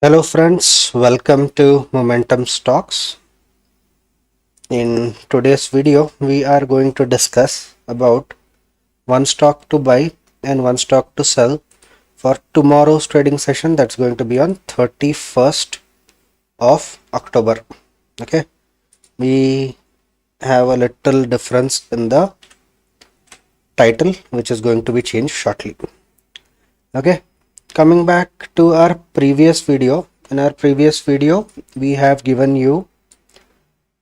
Hello friends, welcome to Momentum Stocks. In today's video, we are going to discuss about one stock to buy and one stock to sell for tomorrow's trading session that's going to be on 31st of October. Okay, we have a little difference in the title which is going to be changed shortly. Okay, coming back to our previous video. In our previous video, we have given you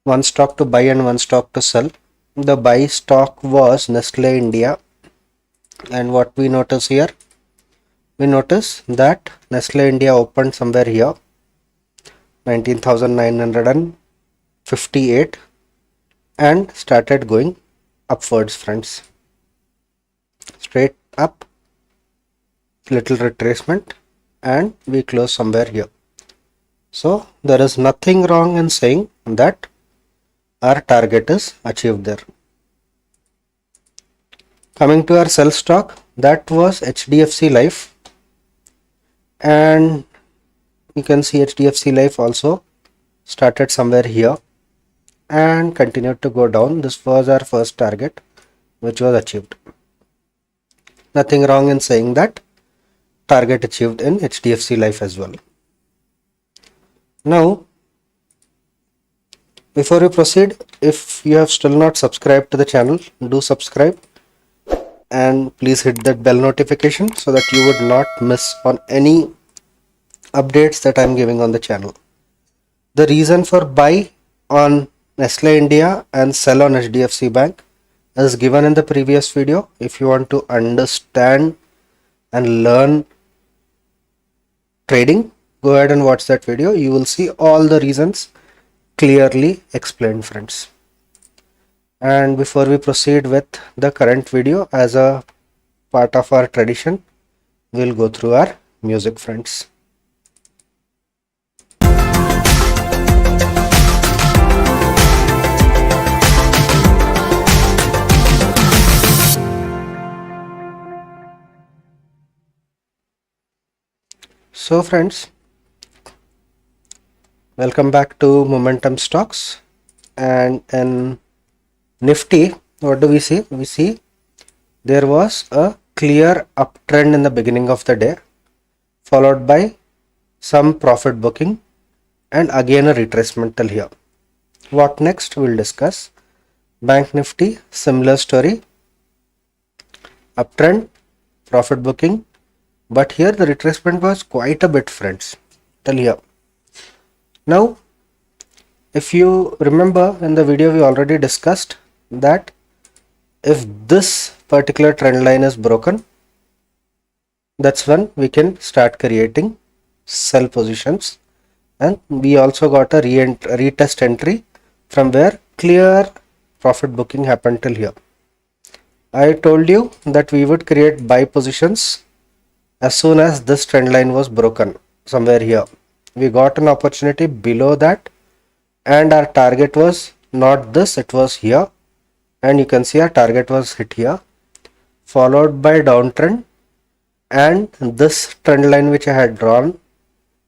one stock to buy and one stock to sell. The buy stock was Nestle India, and what we notice here, we notice that Nestle India opened somewhere here 19,958 and started going upwards, friends, straight up, little retracement, and we close somewhere here. So there is nothing wrong in saying that our target is achieved there. Coming to our sell stock, that was HDFC Life, and you can see HDFC Life also started somewhere here and continued to go down. This was our first target which was achieved. Nothing wrong in saying that target achieved in HDFC Life as well. Now, before we proceed, if you have still not subscribed to the channel, do subscribe and please hit that bell notification so that you would not miss on any updates that I am giving on the channel. The reason for buy on Nestle India and sell on HDFC Bank is given in the previous video. If you want to understand and learn trading, go ahead and watch that video. You will see all the reasons clearly explained, friends. And before we proceed with the current video, as a part of our tradition, we'll go through our music, friends. So friends, welcome back to Momentum Stocks. And in Nifty, what do we see? We see there was a clear uptrend in the beginning of the day, followed by some profit booking and again a retracement till here. What next? We'll discuss. Bank Nifty, similar story, uptrend, profit booking, but here the retracement was quite a bit, friends, till here. Now, if you remember in the video, we already discussed that if this particular trend line is broken, that's when we can start creating sell positions. And we also got a retest entry from where clear profit booking happened till here. I told you that we would create buy positions as soon as this trend line was broken somewhere here. We got an opportunity below that, and our target was not this, it was here, and you can see our target was hit here, followed by downtrend, and this trend line which I had drawn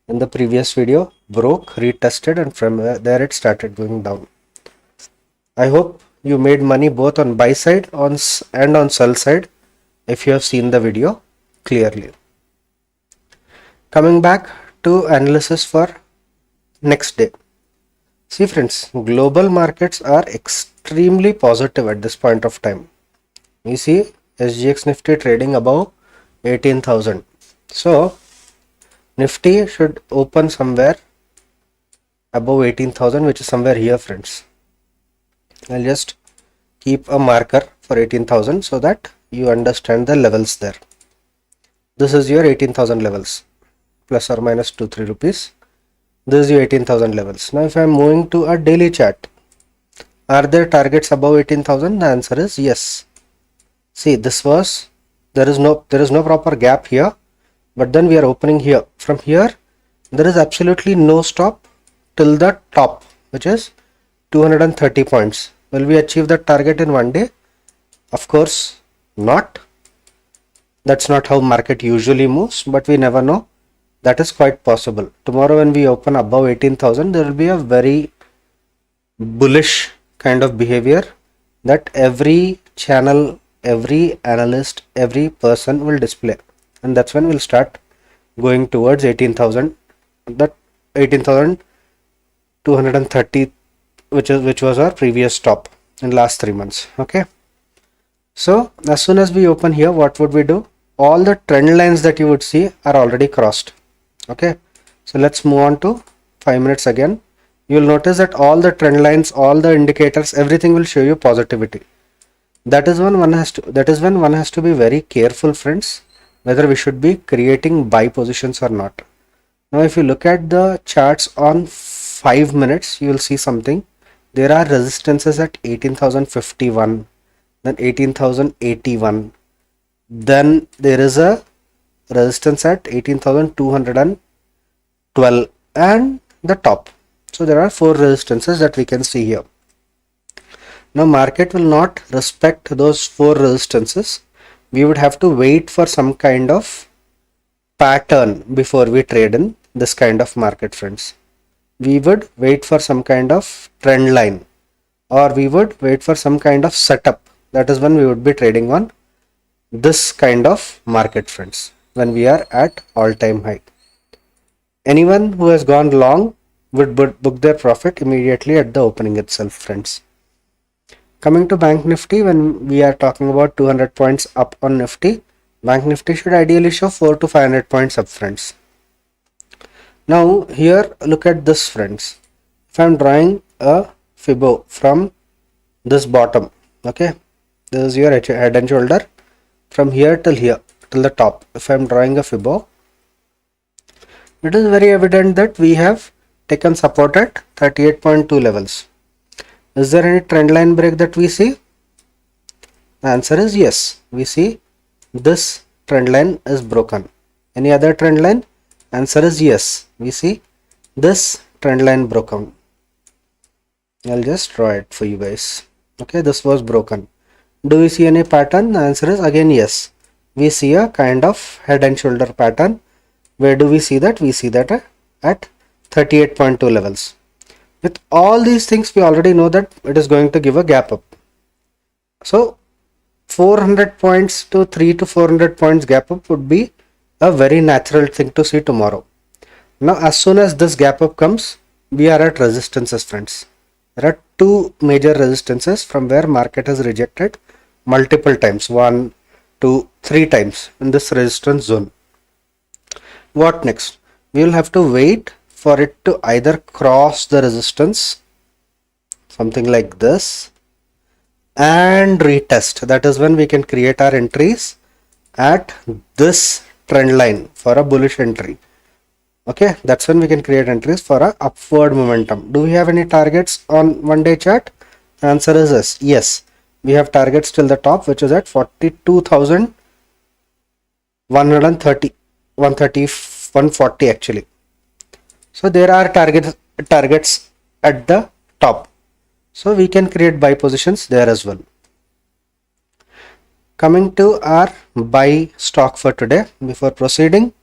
in the previous video broke, retested, and from there it started going down. I hope you made money both on buy side and on sell side if you have seen the video clearly. Coming back to analysis for next day. See friends, global markets are extremely positive at this point of time. We see SGX Nifty trading above 18,000. So Nifty should open somewhere above 18,000, which is somewhere here, friends. I'll just keep a marker for 18,000 so that you understand the levels there. This is your 18,000 levels, plus or minus 2-3 rupees. This is your 18,000 levels. Now if I am moving to a daily chart, are there targets above 18,000? The answer is yes. See, this was, there is no proper gap here, but then we are opening here. From here there is absolutely no stop till the top, which is 230 points. Will we achieve that target in one day? Of course not. That's not how market usually moves, but we never know. That is quite possible. Tomorrow when we open above 18,000, there will be a very bullish kind of behavior that every channel, every analyst, every person will display, and that's when we'll start going towards 18,000, that 18,230, which was our previous top in last 3 months. Okay, so as soon as we open here, what would we do? All the trend lines that you would see are already crossed. Okay, so let's move on to 5 minutes again. You will notice that all the trend lines, all the indicators, everything will show you positivity. That is when one has to be very careful, friends, whether we should be creating buy positions or not. Now if you look at the charts on 5 minutes, you will see something. There are resistances at 18,051, then 18,081, then there is a resistance at 18,212 and the top. So there are 4 resistances that we can see here. Now market will not respect those 4 resistances. We would have to wait for some kind of pattern before we trade in this kind of market, friends. We would wait for some kind of trend line, or we would wait for some kind of setup. That is when we would be trading on this kind of market, friends, when we are at all-time high. Anyone who has gone long would book their profit immediately at the opening itself, friends. Coming to Bank Nifty, when we are talking about 200 points up on Nifty, Bank Nifty should ideally show 4 to 500 points up, friends. Now here, look at this, friends. If I am drawing a Fibo from this bottom, okay, this is your head and shoulder, from here till the top. If I am drawing a Fibo, it is very evident that we have taken support at 38.2 levels. Is there any trend line break that we see? The answer is yes. We see this trend line is broken. Any other trend line? Answer is yes. We see this trend line broken. I'll just draw it for you guys. Okay, this was broken. Do we see any pattern? The answer is again yes. We see a kind of head and shoulder pattern. Where do we see that? We see that at 38.2 levels. With all these things, we already know that it is going to give a gap up. So 400 points to 3 to 400 points gap up would be a very natural thing to see tomorrow. Now as soon as this gap up comes, we are at resistances, friends. There are 2 major resistances from where market has rejected multiple times, 1, 2, 3 times in this resistance zone. What next? We will have to wait for it to either cross the resistance, something like this, and retest. That is when we can create our entries at this trend line for a bullish entry. Okay, that's when we can create entries for a upward momentum. Do we have any targets on 1-day chart? Answer is yes. We have targets till the top, which is at 42,130, 140 actually. So there are targets at the top. So we can create buy positions there as well. Coming to our buy stock for today, before proceeding,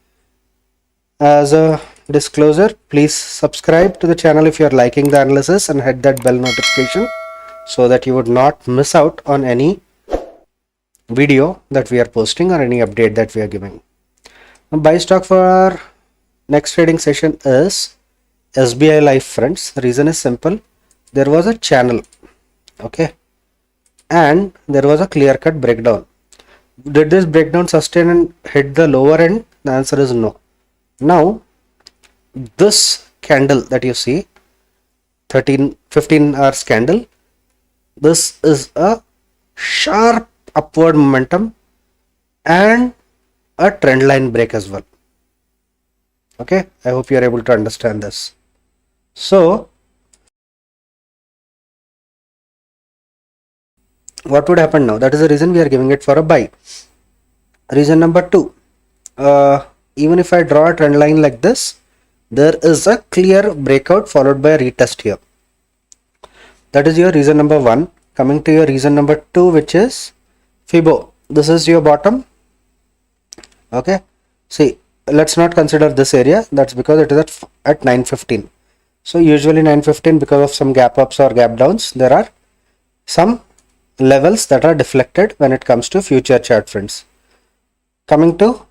as a disclosure, please subscribe to the channel if you are liking the analysis and hit that bell notification so that you would not miss out on any video that we are posting or any update that we are giving. Now, buy stock for our next trading session is SBIlife, friends. The reason is simple. There was a channel, okay, and there was a clear-cut breakdown. Did this breakdown sustain and hit the lower end? The answer is no. Now this candle that you see, 15 hours candle, this is a sharp upward momentum and a trend line break as well. Okay, I hope you are able to understand this. So what would happen now? That is the reason we are giving it for a buy. Reason number 2, even if I draw a trend line like this, there is a clear breakout followed by a retest here. That is your reason number 1. Coming to your reason number 2, which is Fibo. This is your bottom. Okay, see, let's not consider this area. That's because it is at 915. So usually 915, because of some gap ups or gap downs, there are some levels that are deflected when it comes to future chart, friends. Coming to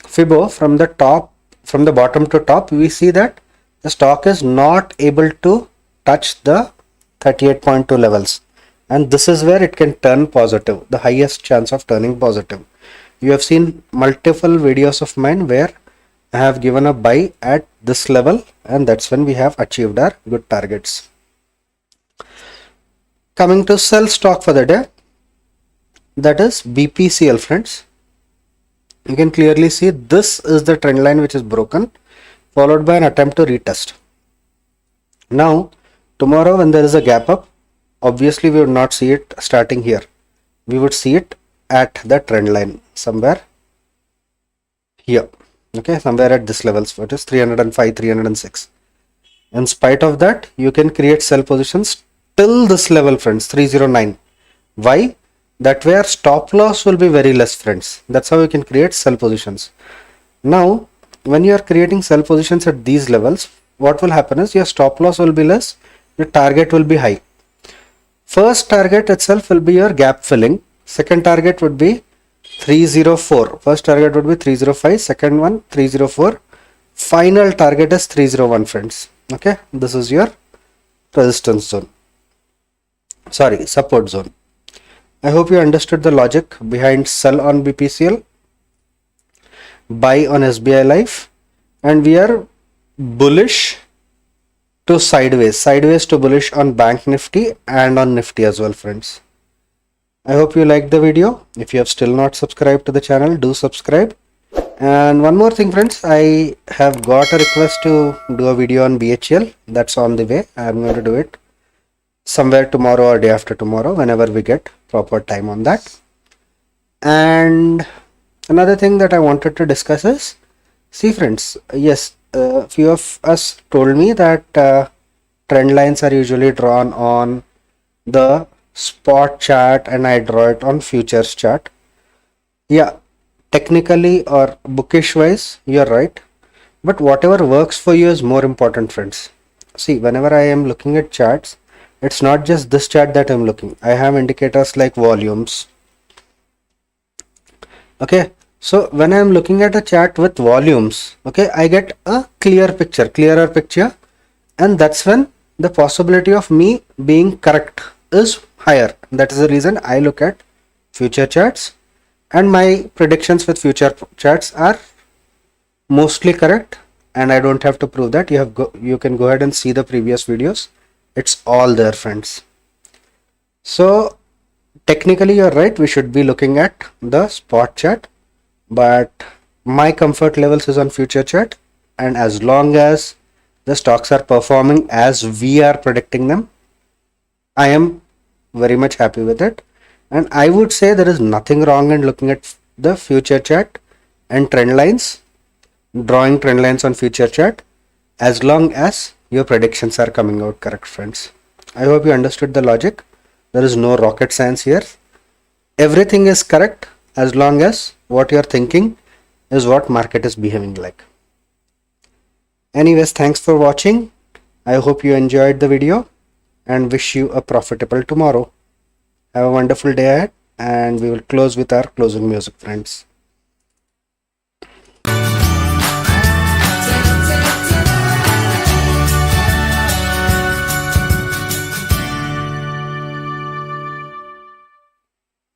Fibo, from the bottom to top, we see that the stock is not able to touch the 38.2 levels, and this is where it can turn positive, the highest chance of turning positive. You have seen multiple videos of mine where I have given a buy at this level, and that's when we have achieved our good targets. Coming to sell stock for the day, that is BPCL, friends. You can clearly see this is the trend line which is broken, followed by an attempt to retest. Now tomorrow when there is a gap up, obviously we would not see it starting here. We would see it at the trend line somewhere here, okay, somewhere at this levels, what is 305, 306. In spite of that, you can create sell positions till this level, friends, 309. Why? That way our stop loss will be very less, friends. That's how you can create sell positions. Now when you are creating sell positions at these levels, what will happen is your stop loss will be less, your target will be high. First target itself will be your gap filling. Second target would be 304. First target would be 305. Second one 304. Final target is 301, friends. Okay, this is your resistance zone. Sorry, support zone. I hope you understood the logic behind sell on BPCL, buy on SBIlife, and we are bullish to sideways to bullish on Banknifty and on Nifty as well, friends. I hope you liked the video. If you have still not subscribed to the channel, do subscribe. And one more thing, friends, I have got a request to do a video on BHL. That's on the way. I am going to do it somewhere tomorrow or day after tomorrow, whenever we get proper time on that. And another thing that I wanted to discuss is, see friends, yes, few of us told me that trend lines are usually drawn on the spot chart and I draw it on futures chart. Yeah, technically or bookish wise, you're right, but whatever works for you is more important, friends. See, whenever I am looking at charts, it's not just this chart that I'm looking. I have indicators like volumes. Okay, so when I'm looking at a chart with volumes, okay, I get a clearer picture, and that's when the possibility of me being correct is higher. That is the reason I look at future charts, and my predictions with future charts are mostly correct, and I don't have to prove that. You can go ahead and see the previous videos. It's all there, friends. So technically you're right, we should be looking at the spot chart, but my comfort levels is on future chart, and as long as the stocks are performing as we are predicting them, I am very much happy with it. And I would say there is nothing wrong in looking at the future chart and trend lines, drawing trend lines on future chart, as long as your predictions are coming out correct, friends. I hope you understood the logic. There is no rocket science here. Everything is correct as long as what you are thinking is what market is behaving like. Anyways, thanks for watching. I hope you enjoyed the video and wish you a profitable tomorrow. Have a wonderful day ahead, and we will close with our closing music, friends.